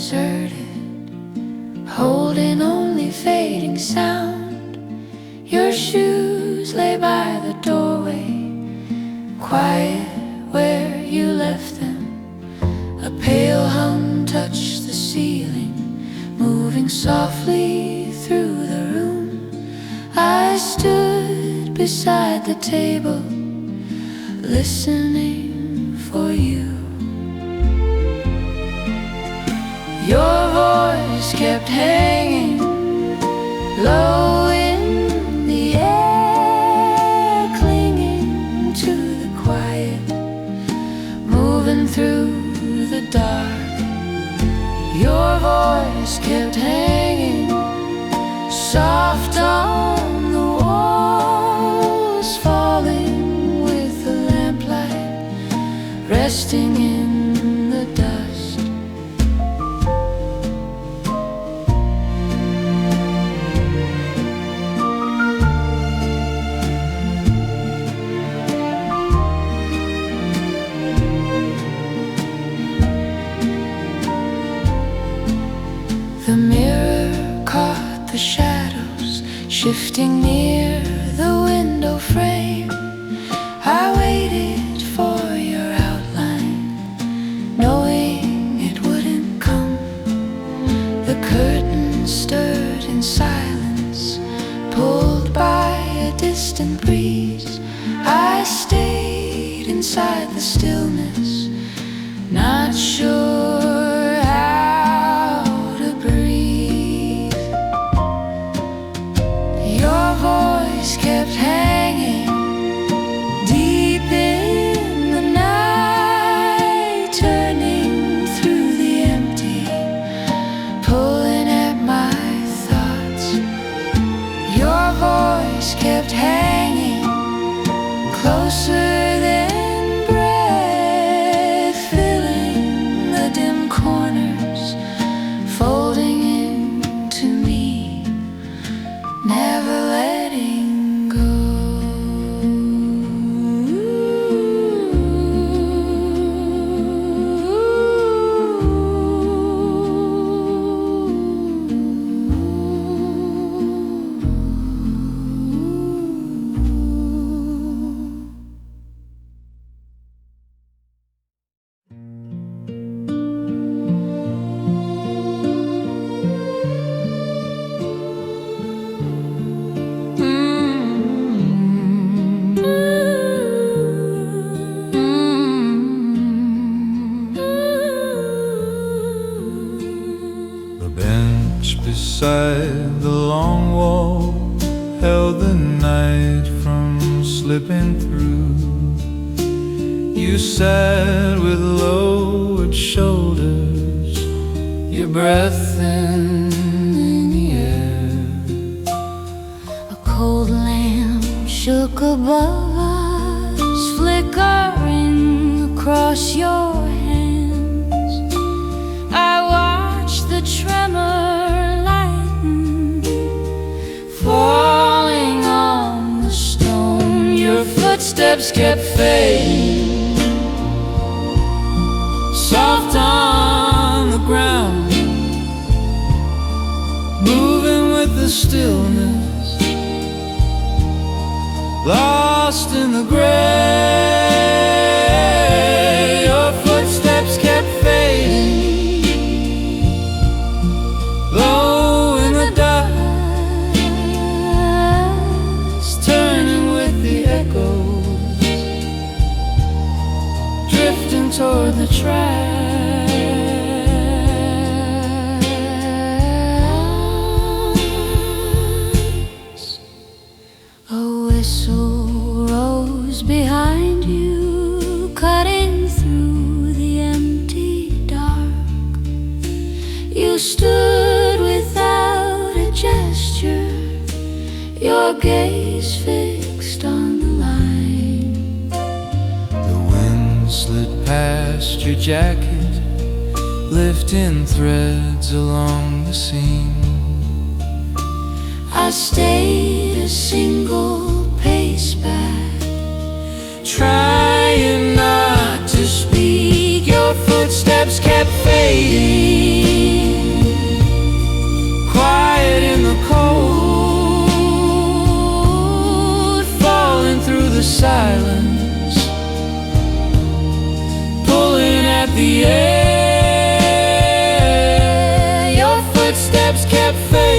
deserted, holding only fading sound. Your shoes lay by the doorway, quiet where you left them. A pale hum touched the ceiling, moving softly through the room. I stood beside the table, listening for you. Your voice kept hanging low in the air, clinging to the quiet, moving through the dark. Your voice kept hanging soft on the walls, falling with the lamplight, resting in the dust. The mirror caught the shadows shifting near the window frame. I waited for your outline, knowing it wouldn't come. The curtain stirred in silence, pulled by a distant breeze. I stayed inside the stillness, not sure how to breathe. Your voice kept hanging deep in the night, turning through the empty, pulling at my thoughts. Your voice kept hanging closer than breath, filling the dim corners, folding into me, never letting go. Beside the long wall held the night from slipping through. You sat with lowered shoulders, your breath in the air. A cold lamp shook above us, flickering across your hands. I watched the tremor falling on the stone. Your footsteps kept fading, soft on the ground, moving with the stillness, lost in the gray. Your footsteps kept fading, low in the dark, drifting toward the tracks. A whistle rose behind you, cutting through the empty dark. You stood without a gesture, your gaze fixed on the line. The wind slid past your jacket, lifting threads along the seam. I stayed a single pace back, trying not to speak. Your footsteps kept fading,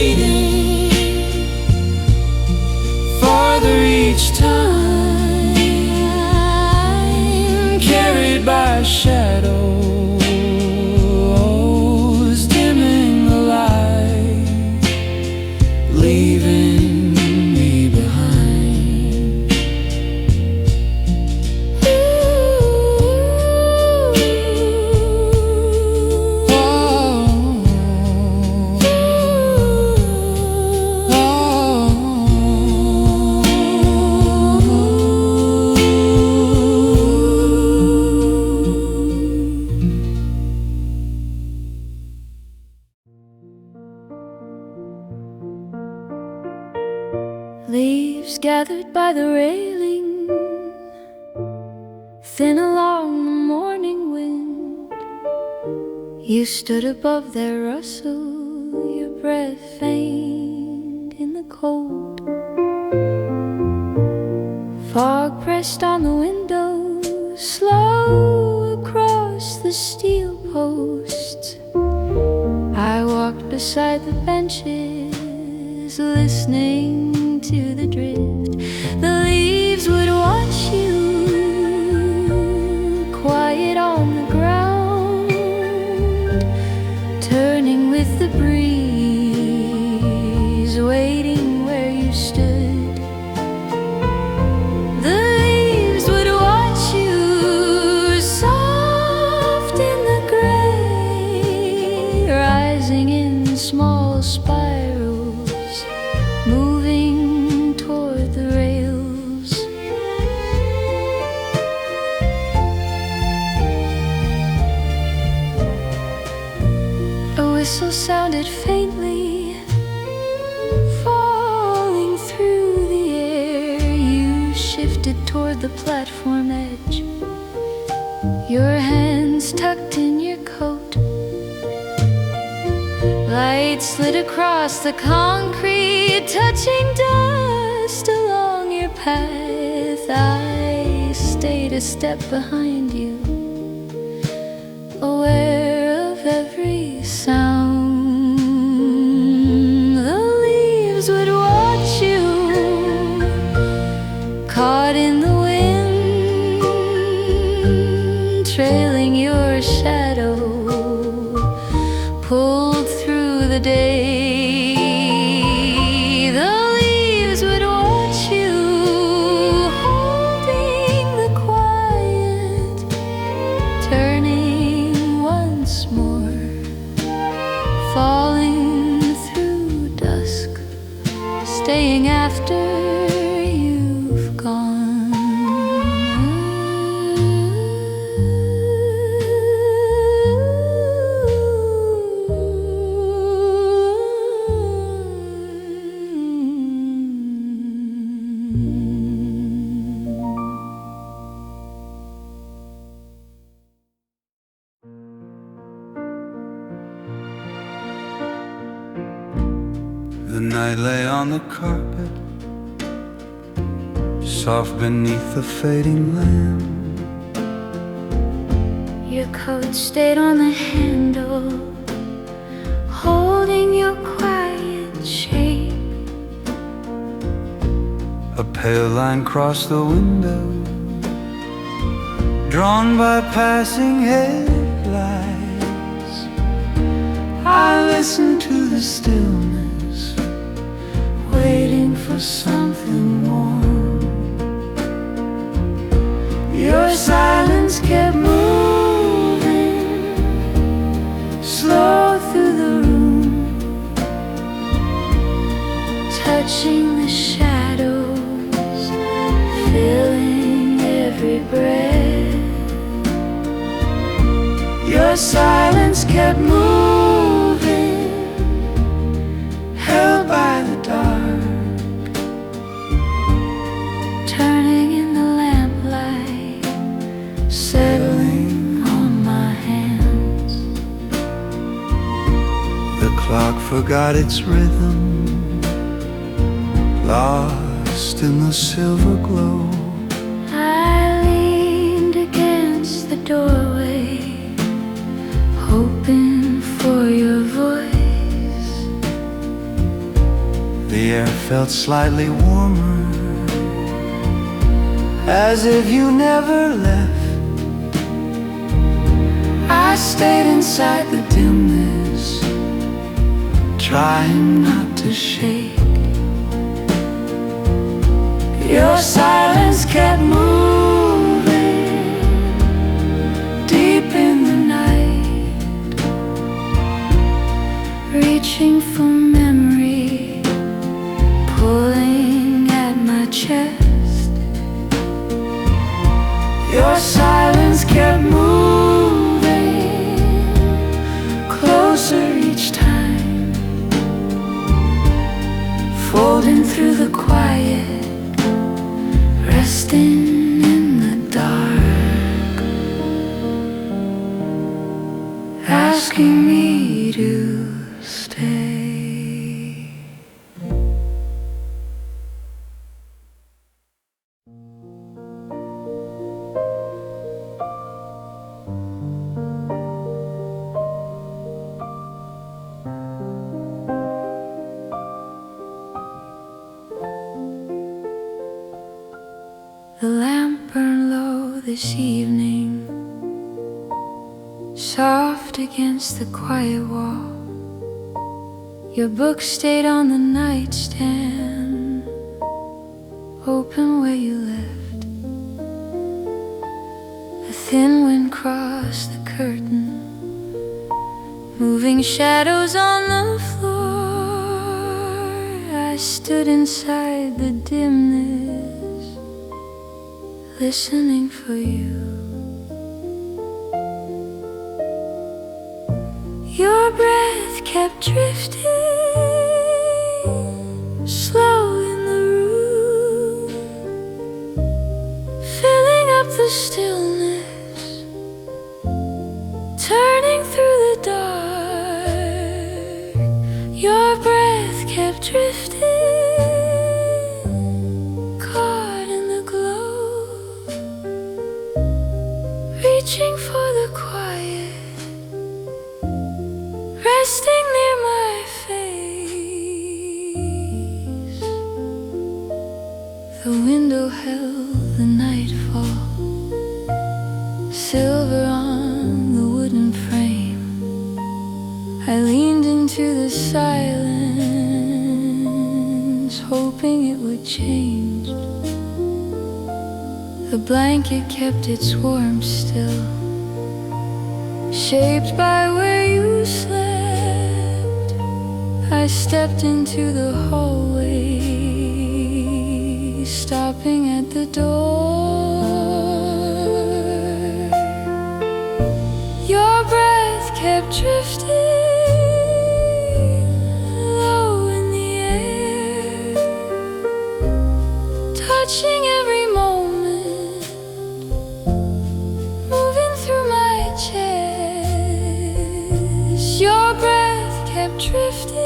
fading farther each time, carried by shadows, dimming the light, leaving me behind. Leaves gathered by the railing, thin along the morning wind. You stood above their rustle, your breath faint in the cold. Fog pressed on the window, slow across the steel posts. I walked beside the benches, listening to the drift. The leaves would watch you, quiet on the ground, turning with the breeze, waiting where you stood. The leaves would watch you, soft in the gray, rising in small spirals, moving toward the rails. A whistle sounded faintly, falling through the air. You shifted toward the platform edge, your hands tucked in your coat. Light slid across the concrete, touching dust along your path. I stayed a step behind you, aware of every sound. The leaves would watch you, caught in the wind, trailing your shadow, pulled through the day. The leaves would watch you, holding the quiet, turning once more, falling through dusk, staying after you've gone. The night lay on the carpet, soft beneath the fading lamp. Your coat stayed on the handle, holding your quiet shape. A pale line crossed the window, drawn by passing headlights. I listened to the stillness, waiting for something warm. Your silence kept moving, slow through the room, touching the shadows, filling every breath. Your silence kept moving, held by the dark, turning in the lamplight, settling on my hands. The clock forgot its rhythm, lost in the silver glow. I leaned against the doorway, hoping for your voice. air felt slightly warmer, as if you never left. I stayed inside the dimness, trying not to shake. Your silence kept moving deep in the night, reaching for memory, pulling at my chest. Your silence kept moving closer each time, folding through the quiet, resting in the dark, asking me to stay. The lamp burned low this evening, soft against the quiet wall. Your book stayed on the nightstand, open where you left. A thin wind crossed the curtain, moving shadows on the floor. I stood inside the dimness, listening for you. Your breath kept drifting slow in the room, filling up the stillness, turning through the dark. Your breath kept drifting, reaching for the quiet, resting near my face. The window held the nightfall, silver on the wooden frame. I leaned into the silence, hoping it would change. The blanket kept its warmth still, shaped by where you slept. I stepped into the hallway, stopping at the door. Your breath kept drifting low in the air, touching every moment, your breath kept drifting,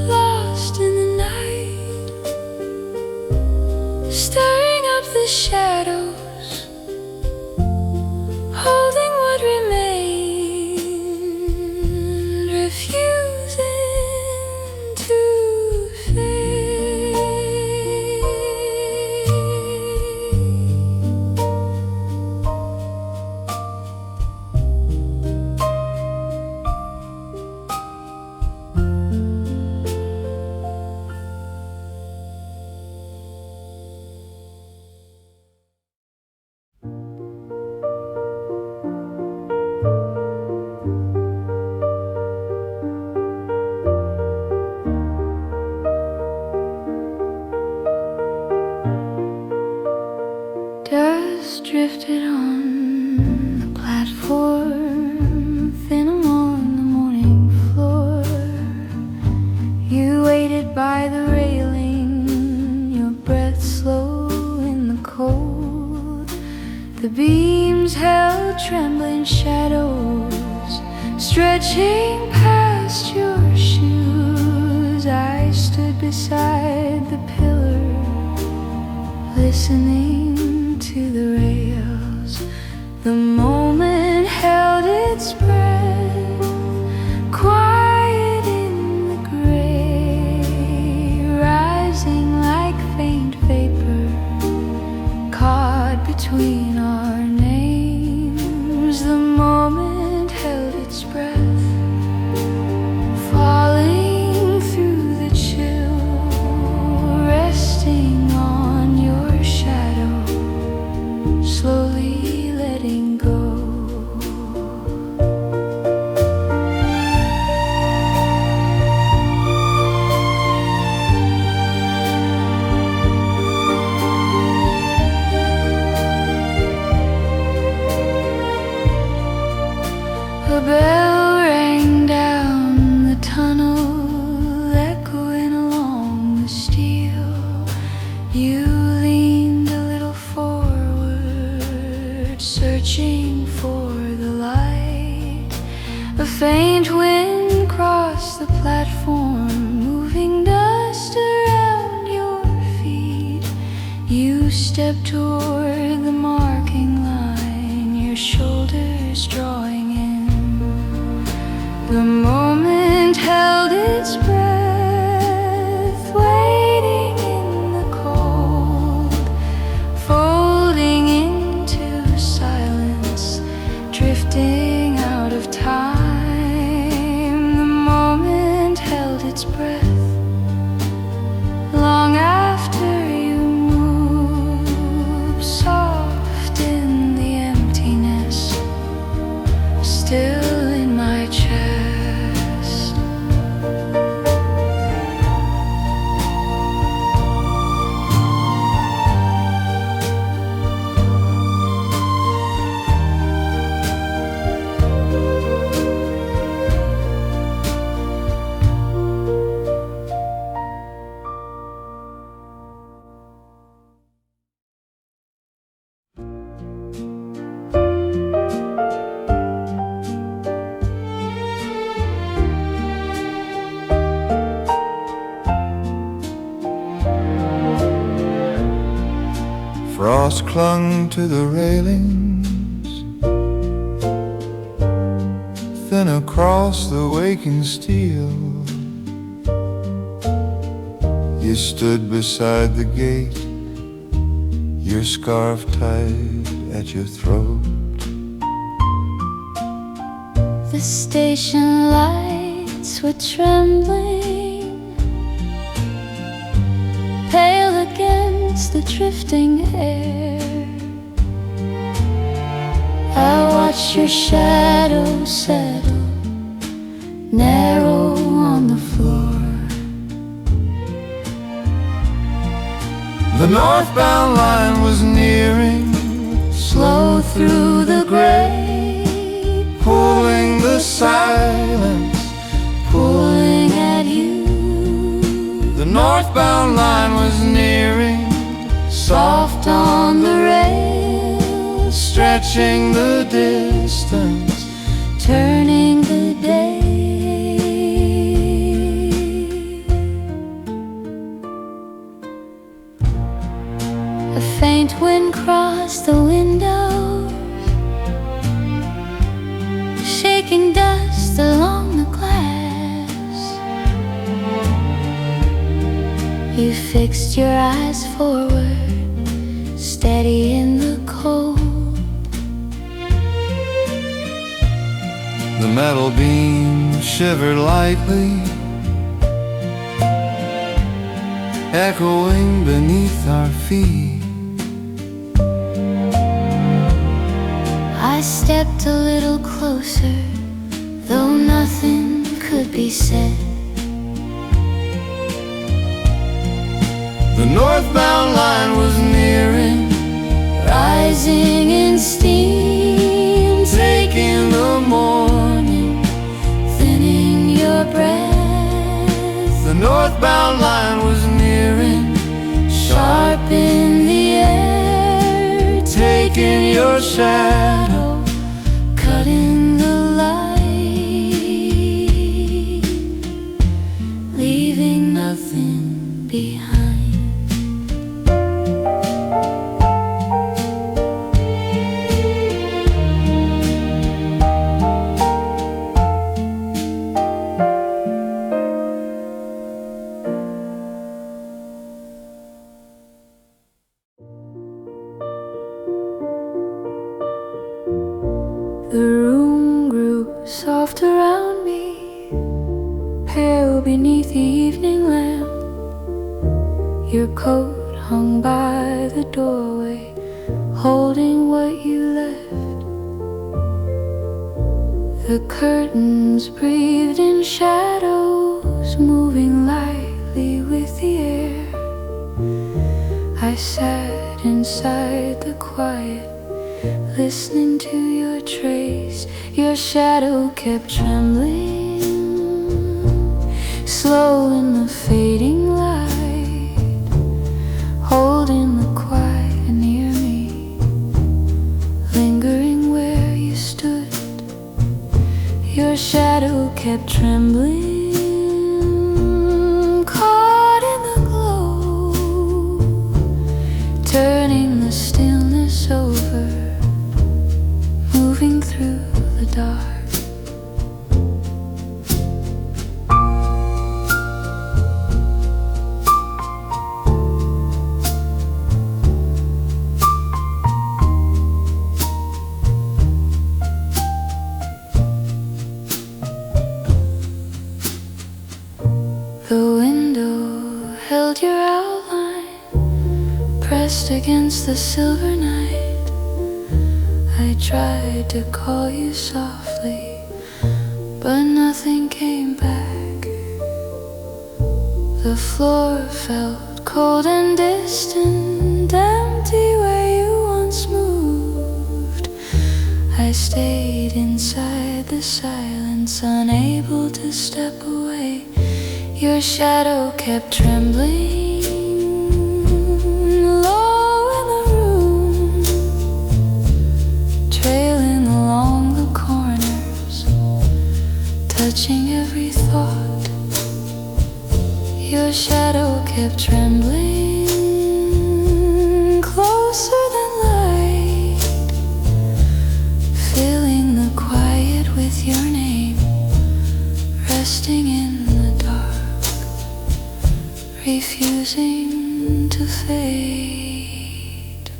lost in the night, stirring up the shadows, holding what remained, refusing to fade. Dust drifted on the platform, thin along the morning floor. You waited by the railing, your breath slow in the cold. The beams held trembling shadows, stretching past your shoes. I stood beside the pillar, listening to the rails. The moment held its breath, quiet in the gray. bell rang down the tunnel, echoing along the steel. You leaned a little forward, searching for the light. A faint wind crossed the platform, moving dust around your feet. You stepped toward the marking line, your shoulders drawing in. The moment held its breath, waiting in the cold, folding into silence, drifting out of time. The moment held its breath, long after you moved, soft in the emptiness, still in my chest. Frost clung to the railings, thin across the waking steel. You stood beside the gate, your scarf tied at your throat. The station lights were trembling, pale against the drifting air. I watched your shadow settle, narrow on the floor. The northbound line was nearing, Slow through the gray, pulling the silence. pulling at you. The northbound line was nearing, Soft on the rails, stretching the distance. turning the day. A faint wind crossed the window, shaking dust along the glass. You fixed your eyes forward, steady in the cold. The metal beam shivered lightly, echoing beneath our feet. I stepped a little closer, though nothing could be said. The northbound line was nearing, Rising in steam, taking the morning. thinning your breath. The northbound line was nearing, Sharp in the air, taking your shadow. cutting the light, leaving nothing behind. The room grew soft around me, pale beneath the evening lamp. Your coat hung by the doorway, holding what you left. The curtains breathed in shadows, moving lightly with the air. I sat inside the quiet, listening to your trace, Your shadow kept trembling, slow in the fading light, holding the quiet near me, lingering where you stood. Your shadow kept trembling, caught in the glow, turning the stillness over, moving through the dark. The window held your outline, pressed against the silver night. I tried to call you softly, but nothing came back. The floor felt cold and distant, empty where you once moved. I stayed inside the silence, unable to step away. Your shadow kept trembling, low in the room, trailing along the corners, touching every thought. Your shadow kept trembling, closer than light, filling the quiet with your name, resting in the dark, refusing to fade.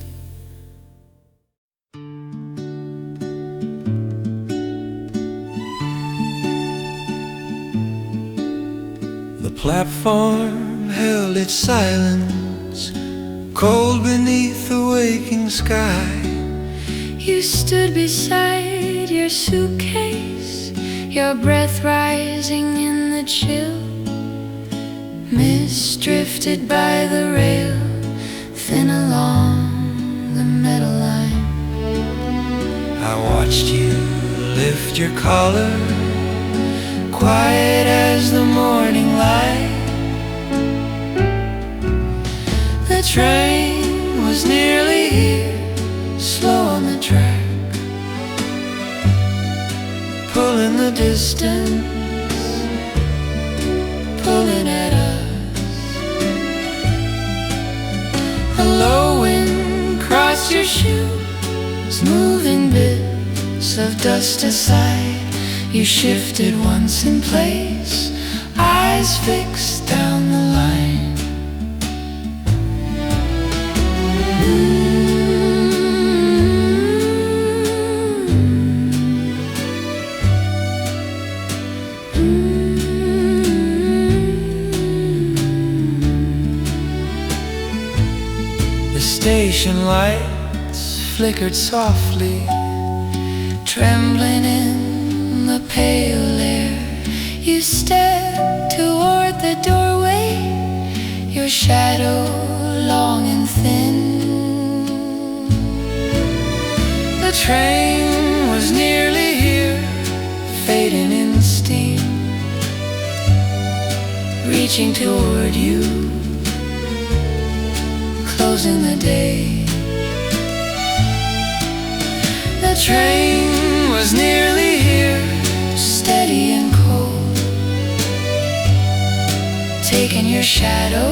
The platform held its silence, cold beneath the waking sky. You stood beside your suitcase, your breath rising in the chill. Mist drifted by the rail, thin along the metal line. I watched you lift your collar, quiet as the morning light. The train was nearly here, slow on the track, Pulling the distance, pulling at us. A low wind crossed your shoes, moving bits of dust aside. You shifted once in place, eyes fixed down the line. the station lights flickered softly, Trembling in the pale air, you stepped toward the doorway, your shadow long and thin. the train was nearly here, Fading in steam, reaching toward you, closing the day. the train was nearly here, Steady and cold, taking your shadow